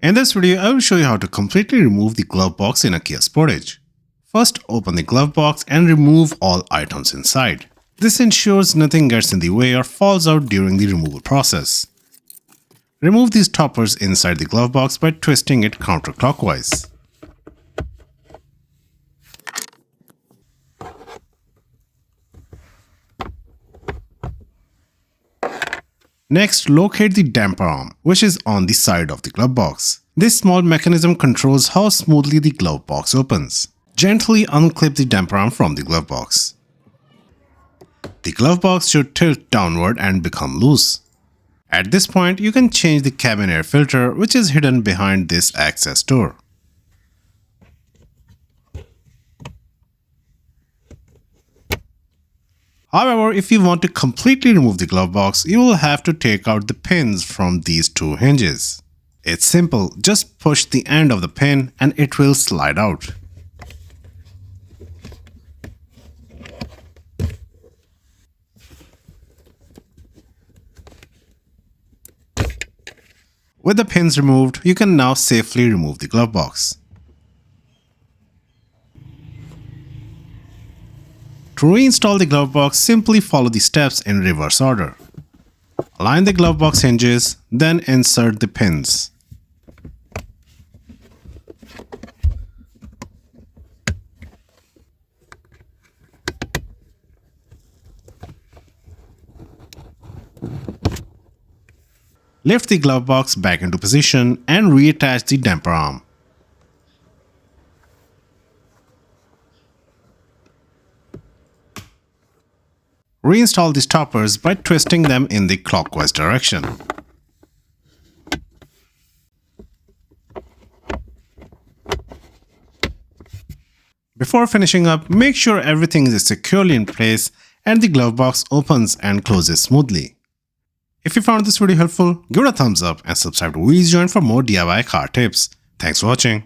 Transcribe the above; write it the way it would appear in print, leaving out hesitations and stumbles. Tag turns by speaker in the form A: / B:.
A: In this video, I will show you how to completely remove the glove box in a Kia Sportage. First, open the glove box and remove all items inside. This ensures nothing gets in the way or falls out during the removal process. Remove these toppers inside the glove box by twisting it counterclockwise. Next, locate the damper arm, which is on the side of the glove box. This small mechanism controls how smoothly the glove box opens. Gently unclip the damper arm from the glove box. The glove box should tilt downward and become loose. At this point, you can change the cabin air filter, which is hidden behind this access door. However, if you want to completely remove the glove box, you will have to take out the pins from these two hinges. It's simple, just push the end of the pin and it will slide out. With the pins removed, you can now safely remove the glove box. To reinstall the glove box, simply follow the steps in reverse order. Align the glove box hinges, then insert the pins. Lift the glove box back into position and reattach the damper arm. Reinstall these toppers by twisting them in the clockwise direction. Before finishing up, make sure everything is securely in place and the glove box opens and closes smoothly. If you found this video helpful, give it a thumbs up and subscribe to WheelsJoint for more DIY car tips. Thanks for watching.